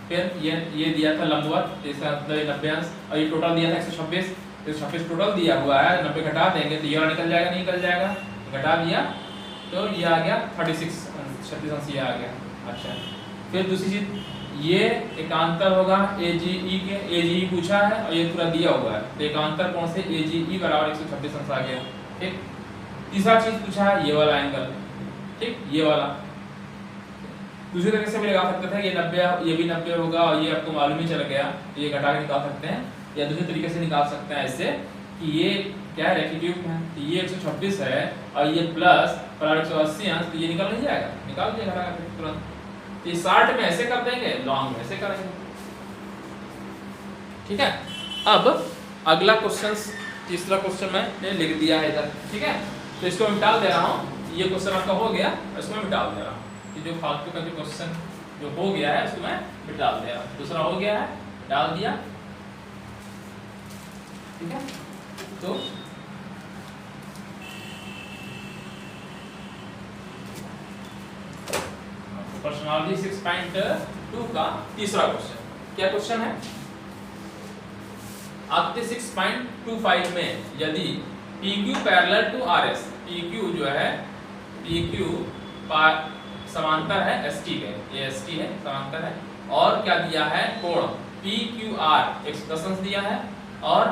फिर ये दिया था लंबवत, इसका मतलब 90 अंश, और ये टोटल दिया था 126, तो 126 टोटल दिया हुआ है, 90 घटा देंगे तो ये वाला निकल जाएगा, नहीं निकल जाएगा, घटा दिया तो ये आ गया 36 अंश, ये आ गया। अच्छा, फिर दूसरी चीज, ये एकांतर होगा AGE के, AGE पूछा है और ये पूरा दिया हुआ है, तो एकांतर कोण से AGE बराबर 126 अंश आ गया, ठीक। तीसरा चीज पूछा है ये वाला एंगल, ठीक, ये वाला दूसरे तरीके से भी लगा सकते थे, ये 90, ये भी 90 होगा, और ये आपको मालूम ही चल गया, तो ये घटा के निकाल सकते हैं, या दूसरे तरीके से निकाल सकते हैं ऐसे कि ये क्या है, रैखिक युग्म है, तो ये 126 है और ये प्लस बराबर 180 अंश, तो ये निकल नहीं जाएगा, निकाल दिया घटा करके तुरंत। तो ये 60 में ऐसे कर देंगे, लॉन्ग में ऐसे करेंगे, ठीक है। अब अगला क्वेश्चन, तीसरा क्वेश्चन मैंने लिख दिया है इधर, ठीक है, तो इसको मैं मिटा दे रहा हूँ। ये क्वेश्चन आपका हो गया, इसको मैं मिटा दे रहा हूँ, जो फालतू का जो क्वेश्चन जो हो गया है उसको मैं मिटा दे रहा हूँ। दूसरा हो गया है, डाल दिया, ठीक है। तो प्रश्नावली 6.2 का तीसरा क्वेश्चन, क्या क्वेश्चन है, आपके 6.25 में यदि PQ parallel to RS, PQ जो है, PQ समांतर है ST के, ये ST है, समांतर है, और क्या दिया है, कोण PQR 110 अंश दिया है, और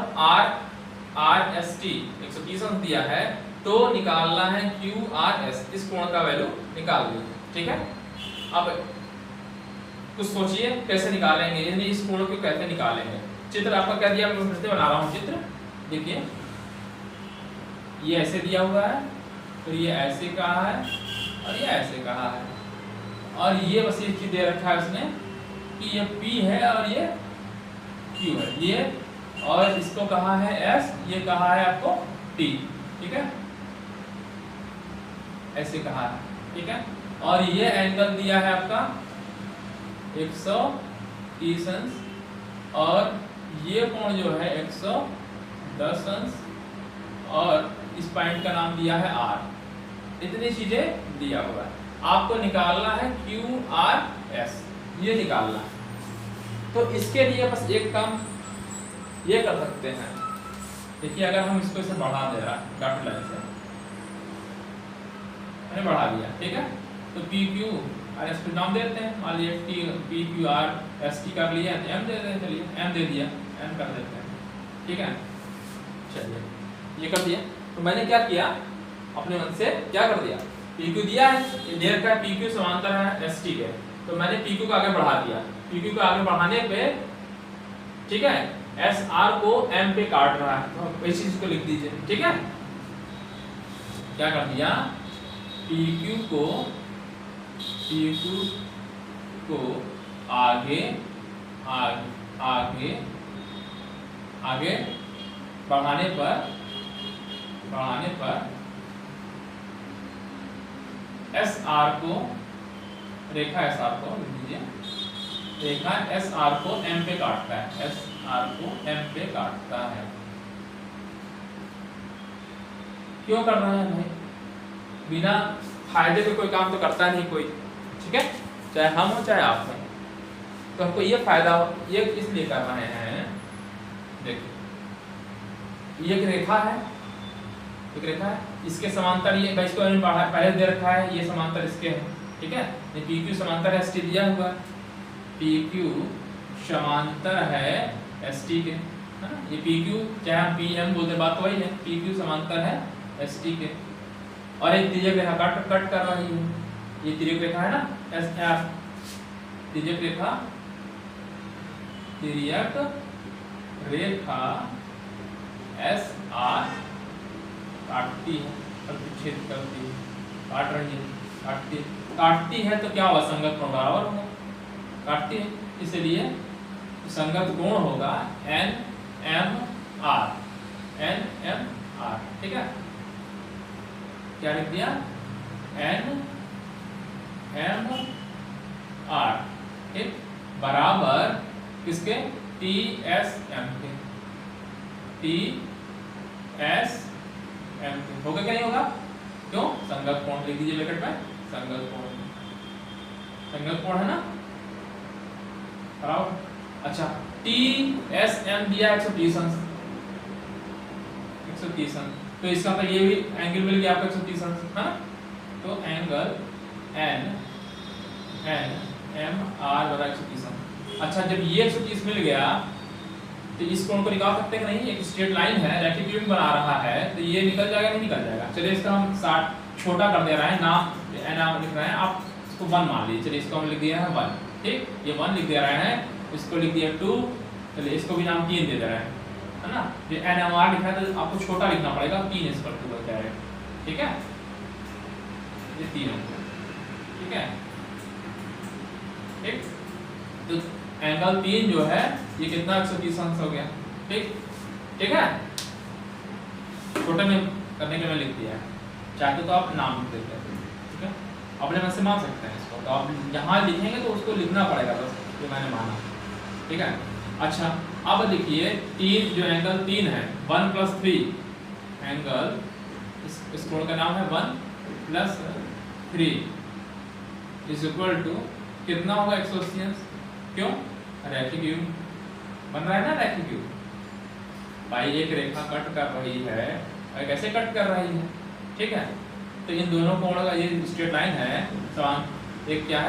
RST 130 अंश दिया है, तो निकालना है QRS, इस कोण का वैल्यू निकाल लीजिए, ठीक है। अब कुछ सोचिए कैसे निकालेंगे, यानी इस कोण को कैसे निकालेंगे। चित्र आपका क्या दिया, मैं फिर से बना रहा हूँ चित्र, देखिए ये ऐसे दिया हुआ है, फिर ये ऐसे कहा है और ये ऐसे कहा है, और ये बस एक चीज दे रखा है उसने कि ये P है और ये Q है, ये, और इसको कहा है S, ये कहा है आपको T, ठीक है, ऐसे कहा है, ठीक है। और ये एंगल दिया है आपका 130 अंश, और ये कोण जो है 110 अंश, और इस पॉइंट का नाम दिया है R। इतनी चीजें दिया हुआ है, आपको निकालना है QRS, ये निकालना है। तो इसके लिए बस एक काम ये कर सकते हैं, देखिए अगर हम इसको इसे बढ़ा दे रहा है डॉट लाइन से, मैंने बढ़ा दिया, ठीक है, तो PQ और S को नाम देते हैं, मान लीजिए PQR ST कर लिया, M दे देते हैं, चलिए M दे दिया, M कर देते हैं, ठीक है। चलिए ये कर दिया। तो मैंने क्या किया, अपने मन से क्या कर दिया, PQ दिया है, ये दे रखा है PQ समांतर है ST के, तो मैंने PQ को आगे बढ़ा दिया। PQ को आगे बढ़ाने पे ठीक है SR को M पे काट रहा है, तो इस चीज को लिख दीजिए। ठीक है, क्या कर दिया, PQ को आगे आगे आगे बढ़ाने पर SR को, रेखा SR को लिख दीजिए, रेखा SR को M पे काटता है, SR को M पे काटता है। क्यों कर रहा है भाई, बिना फायदे के कोई काम तो करता नहीं कोई, ठीक है, चाहे हम हो चाहे आप हो, तो हमको ये फायदा हो, ये इसलिए कर रहे हैं। देखिए ये एक रेखा है, एक रेखा है, इसके समांतर ये इसको पहले दे रखा है, ये समांतर इसके है, ठीक है, ये PQ समांतर है ST दिया हुआ है, PQ समांतर है ST के, है ना, ये PQ चाहे हम PM बोलते बात वही है, PQ समांतर है ST के, और एक तिर्यक रेखा कट कर रही है, ये तिर्यक रेखा है ना SR, तिर्यक रेखा SR काटती है, प्रतिच्छेद करती है, काट रही है, काटती है तो क्या होगा, संगत कोण बराबर होगा, काटती है, इसलिए संगत कोण होगा NMR, ठीक है, क्या लिख दिया, NMR, ठीक, बराबर किसके, TSM के, TSM के, होगा क्या नहीं होगा, क्यों, संगत कोण लिख दीजिए ब्रैकेट में, संगत कोण है ना, बराबर। अच्छा TSM दिया 130 अंश, 130 अंश, तो इसका मतलब ये भी एंगल मिल गया आपको 130 अंश, है ना, तो एंगल NMR बराबर 130 अंश। अच्छा जब ये 130 मिल गया तो इस कोण को निकाल सकते हैं कि नहीं, एक स्ट्रेट लाइन है, रेक्टेंगल बना रहा है, तो ये निकल जाएगा नहीं निकल जाएगा। चलिए इसका हम 60 छोटा कर दे रहे हैं, नाम लिख रहे हैं, आप इसको 1 मान लीजिए, चलिए इसको हम लिख दिया है 1, ठीक, ये 1 लिख दे रहे हैं, इसको लिख दिया 2, चलिए इसको भी नाम 3 दे दे रहे हैं, है ना, ये NMR लिखा है तो आपको छोटा लिखना पड़ेगा, 3 इस पर बन जाएगा, ठीक है, ये 3 है, ठीक है, ठीक, तो एंगल 3 जो है ये कितना 130 अंश हो गया, ठीक है, छोटे में करने के लिए लिख दिया है, चाहते तो आप नाम लिख देते हैं, ठीक है, अपने मन से मान सकते हैं इसको, तो आप यहाँ लिखेंगे तो उसको लिखना पड़ेगा बस, जो मैंने माना, ठीक है। अच्छा अब देखिए 3 जो एंगल 3 है, 1 + 3 एंगल, इस कोण का नाम है 1 + 3 इज इक्वल टू कितना होगा 180 अंश, क्यों, रैखिक युग्म बन रहा है ना, रैखिक युग्म भाई, एक रेखा कट कर रही है, और कैसे कट कर रही है, ठीक है, तो इन दोनों कोणों का ये स्ट्रेट लाइन है समान, एक क्या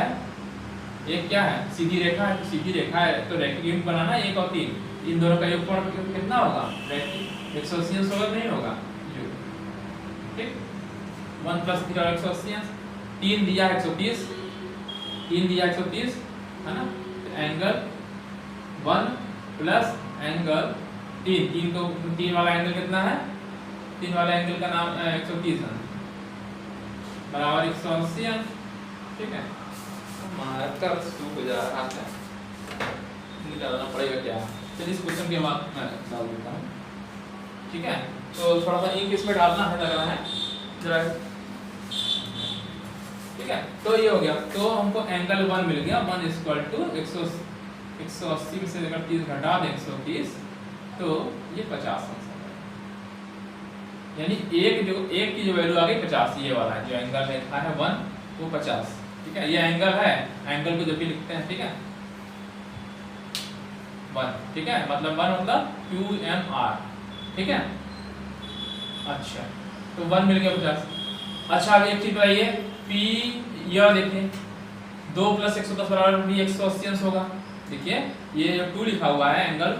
है सीधी रेखा है, सीधी रेखा है तो रैखिक युग्म बनाना 1 और 3, इन दोनों का योगफल कितना होगा, रैखिक 180 अंश होगा नहीं होगा, ठीक, 1 + 3 180 अंश, 3 दिया 130, 3 दिया 130, है ना, एंगल 1 प्लस एंगल 3 को 3 वाला एंगल कितना है, 3 वाला एंगल का नाम 130 अंश बराबर 180 अंश, ठीक है, हमारा कर सूख जा रहा है, निकालना पड़ेगा क्या, चलिए इस क्वेश्चन के बाद मैं डाल देता हूँ, ठीक है, तो थोड़ा सा इंक इसमें डालना है, लग रहा है जरा, ठीक है, तो ये हो गया, तो हमको एंगल 1 मिल गया, 1 = 180 में से अगर 30 घटा दें 130 तो ये 50 अंश है, यानी एक की जो वैल्यू आ गई 50, ये वाला जो एंगल लिखा है 1 वो 50, ठीक है, ये एंगल है, एंगल को जब भी लिखते हैं, ठीक है, 1, ठीक है, मतलब 1 मतलब QMR, ठीक है, अच्छा तो 1 मिल गया 50। अच्छा अब एक चीज बताइए, P यह देखिए 2 + 110 बराबर भी 180 अंश होगा, देखिए ये जो 2 लिखा हुआ है एंगल,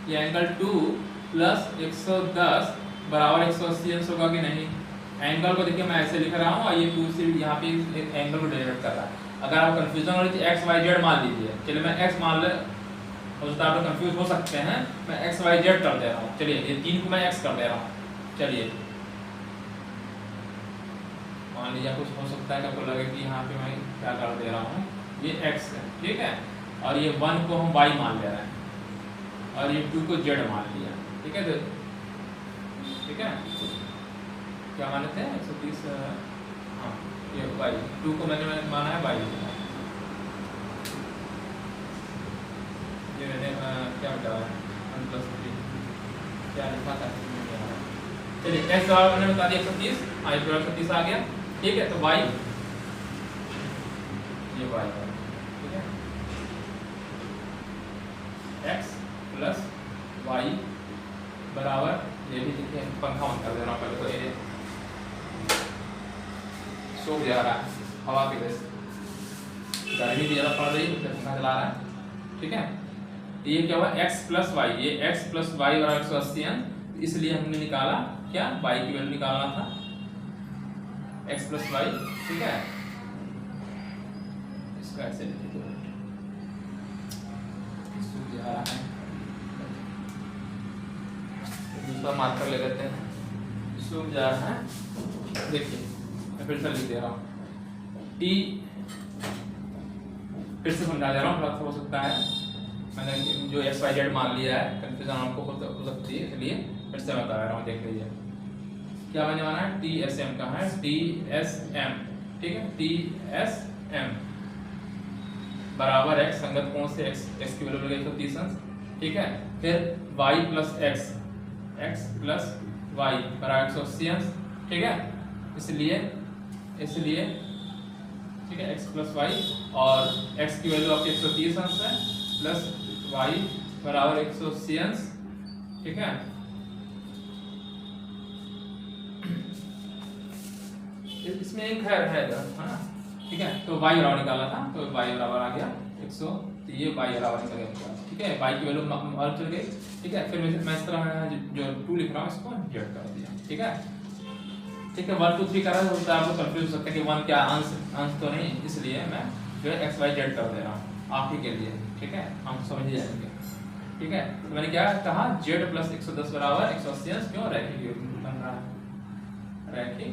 ये एंगल 2 प्लस 110 बराबर 180 अंश होगा कि नहीं। एंगल को देखिए मैं ऐसे लिख रहा हूँ और ये 2 से यहाँ पे एक एंगल को डेरिवेट कर रहा है। अगर आप कंफ्यूजन हो रही थी एक्स वाई जेड मान लीजिए, चलिए मैं एक्स मान ले, हो सकता है आप लोग कंफ्यूज हो सकते हैं, मैं एक्स वाई जेड कर दे रहा हूँ। चलिए ये 3 को मैं एक्स कर दे रहा हूँ। चलिए मान लीजिए कुछ हो सकता है कि आपको लगे कि यहाँ पे मैं क्या कर दे रहा हूँ, ये x है, ठीक है, और ये 1 को हम y मान ले रहे हैं और ये 2 को z मान लिया, ठीक है। तो ठीक है, क्या मान लेते हैं 130, हाँ ये y, 2 को मैंने माना है y, ये मैंने क्या बताया 1+3 क्या लिखा था, चलिए x बराबर मैंने बता दिया 130, i बराबर 130 आ गया, ठीक है। तो y, ये y है, ठीक है, x प्लस y बराबर, ये भी देखिए पंखा ऑन कर दे रहा हूँ पहले, तो ये सूख जा रहा है हवा की वजह से, गर्मी भी ज़्यादा पड़ रही है तो पंखा चला रहा है, ठीक है। तो ये क्या हुआ x प्लस y, ये x प्लस y बराबर 180 अंश, इसलिए हमने निकाला क्या, y की वैल्यू निकालना था, x प्लस y, ठीक है। इसका ऐसे लिख दो, सूख जा रहा है, दूसरा मार्कर ले लेते हैं, सूख जा रहा है। देखिए मैं फिर से लिख दे रहा हूँ, t फिर से समझा दे रहा हूँ, थोड़ा हो सकता है मैंने जो एक्स वाई जेड मान लिया है, कंफ्यूजन आपको हो सकती है, इसलिए फिर से बता रहा हूँ। देख लीजिए क्या मैंने माना है, टी एस एम का है, टी एस एम, ठीक है, टी एस एम बराबर एक्स, संगत कोण से एक्स की वैल्यू लगी 130 अंश, ठीक है। फिर Y plus X, X plus Y बराबर 180 अंश, ठीक है, इसलिए ठीक है, एक्स प्लस वाई, और एक्स की वैल्यू आपकी 130 अंश है, प्लस वाई बराबर 180 अंश, ठीक है। इसमें एक है ना, ठीक है। तो y बराबर निकाला था, तो y बराबर आ गया 100, तो ये y बराबर निकल गया, ठीक है, y की वैल्यू मालूम चल गई, ठीक है। फिर मैं इस तरह जो 2 लिख रहा हूँ इसको z कर दिया, ठीक है, ठीक है। 1 2 3 कर रहा है, तो आपको कंफ्यूज हो सकता है कि 1 क्या अंश तो नहीं, इसलिए मैं जो है x y z कर दे रहा हूँ आप ही के लिए, ठीक है, हम समझ जाएंगे, ठीक है। तो मैंने क्या कहा, z प्लस 110 बराबर 180 अंश, क्यों, रैखिक बन रहा है, रैखिक,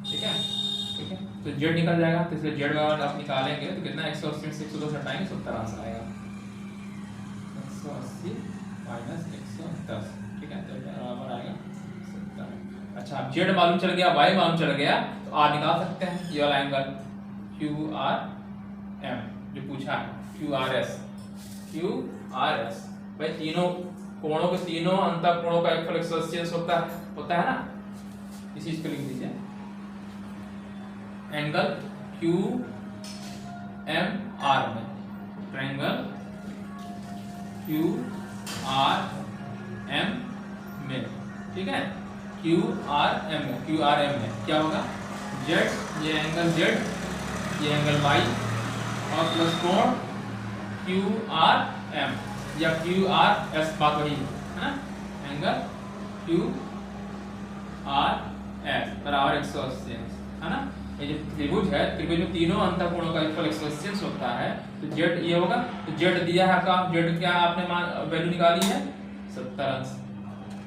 ठीक है, ठीक है। तो z निकल जाएगा, तो इसलिए z बराबर आप निकालेंगे तो कितना, 180 में से 110 हटाएंगे 70 अंश आएगा, 180 माइनस 110, ठीक है, तो बराबर आएगा 70। अच्छा, अब z मालूम चल गया, y मालूम चल गया, तो r निकाल सकते हैं, ये वाला एंगल QRM जो पूछा है, QRS भाई, तीनों कोणों के तीनों अंतः कोणों का योगफल 180 अंश होता है ना, इस चीज को लिख दीजिए, एंगल QMR में, ट्रायंगल QRM में, ठीक है, QRM में क्या होगा, Z, ये एंगल Z, ये एंगल Y, और प्लस कोण QRM या QRS, बात वही है ना, एंगल QRS बराबर 180 अंश, है ना। ये जो त्रिभुज है, त्रिभुज में तीनों अंतःकोणों का योगफल 180 अंश होता है, तो z ये होगा, तो z दिया है आपका, z क्या आपने वैल्यू निकाली है 70 अंश,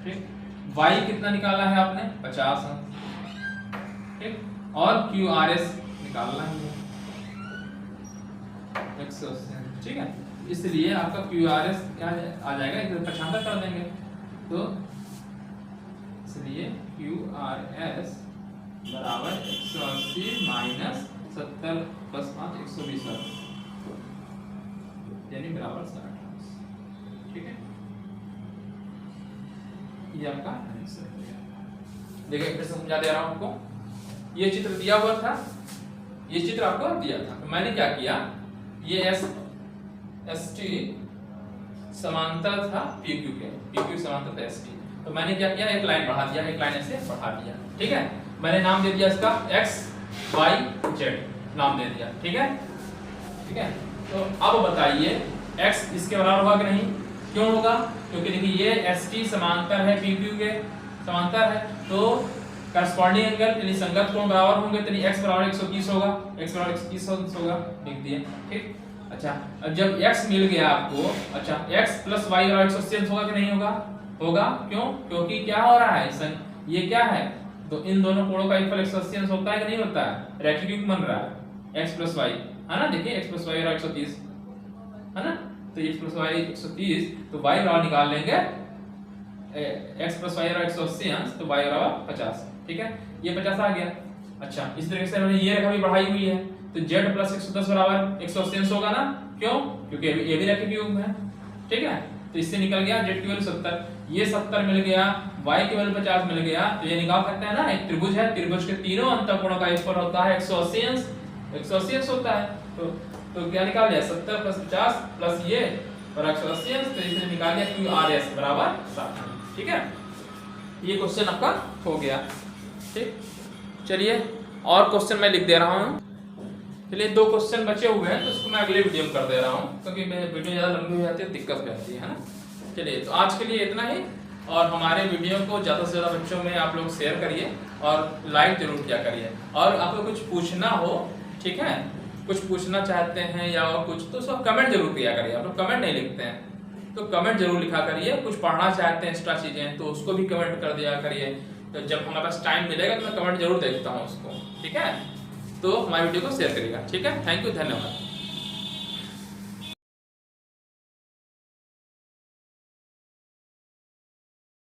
ठीक। y कितना निकाला है आपने 50 अंश, ठीक, और QRS निकालना है 180, ठीक है। इसलिए आपका QRS क्या आ जाएगा, इधर 75 कर देंगे, तो इसलिए QRS बराबर 180 माइनस 70 प्लस 5 120 यानी बराबर 60, ठीक है। ये आपका आंसर हो गया। देखिए फिर से समझा दे रहा हूं आपको, ये चित्र दिया हुआ था, ये चित्र आपको दिया था, तो मैंने क्या किया, ये ST समांतर था PQ के, PQ समांतर था ST, तो मैंने क्या किया, एक लाइन बढ़ा दिया, एक लाइन ऐसे बढ़ा दिया, ठीक है। मैंने नाम दे दिया इसका x y z नाम दे दिया, ठीक है, ठीक है। तो अब बताइए x इसके बराबर होगा कि नहीं, क्यों होगा? क्योंकि देखिए ये ST समांतर है PQ के, समांतर है, तो करस्पॉन्डिंग एंगल यानी संगत कोण बराबर होंगे, तो x बराबर 130 होगा, x बराबर 130 होगा, लिख दिए। ठीक, अच्छा अब जब x मिल गया आपको, अच्छा x प्लस y बराबर 180 होगा कि नहीं होगा? होगा, क्यों? क्योंकि क्या हो रहा है, ये क्या है, तो इन दोनों कोणों का योगफल 180 होता है कि नहीं होता है? रैखिक युग्म बन रहा है x प्लस y, है ना? देखिए x प्लस y बराबर 130, है ना? तो x प्लस y 130, तो y बराबर निकाल लेंगे x प्लस y बराबर 180 तो y बराबर 50। ठीक है, ये 50 आ गया। अच्छा इस तरीके से मैंने ये रेखा भी बढ़ाई हुई है, तो z प्लस 110 बराबर 180 होगा ना? क्यों? क्योंकि ये भी रैखिक युग्म है। ठीक है, तो इससे निकल गया z की वैल्यू 70, ये 70 मिल गया, y की वैल्यू 50 मिल गया, तो ये निकाल सकते हैं ना, एक त्रिभुज है, त्रिभुज के तीनों अंतःकोणों का योगफल होता है 180 होता है, तो क्या निकाल लिया 70 प्लस 50 प्लस ये और 180, तो इसने निकाल लिया QRS बराबर 7। ठीक है, ये क्वेश्चन आपका हो गया। ठीक, चलिए और क्वेश्चन मैं लिख दे रहा हूँ। चलिए 2 क्वेश्चन बचे हुए हैं, तो उसको मैं अगले वीडियो में कर दे रहा हूँ, क्योंकि मैं वीडियो ज़्यादा लंबी हो जाती है, दिक्कत हो जाती है ना। चलिए तो आज के लिए इतना ही, और हमारे वीडियो को ज़्यादा से ज़्यादा बच्चों में आप लोग शेयर करिए और लाइक जरूर किया करिए, और आपको कुछ पूछना हो, ठीक है, कुछ पूछना चाहते हैं या और कुछ, तो उसको कमेंट जरूर किया करिए। आप लोग कमेंट नहीं लिखते हैं तो कमेंट जरूर लिखा करिए। कुछ पढ़ना चाहते हैं एक्स्ट्रा चीज़ें तो उसको भी कमेंट कर दिया करिए, तो जब हमारे पास टाइम मिलेगा तो मैं कमेंट जरूर देखता हूँ उसको। ठीक है, तो हमारे वीडियो को शेयर करिएगा। ठीक है, थैंक यू, धन्यवाद।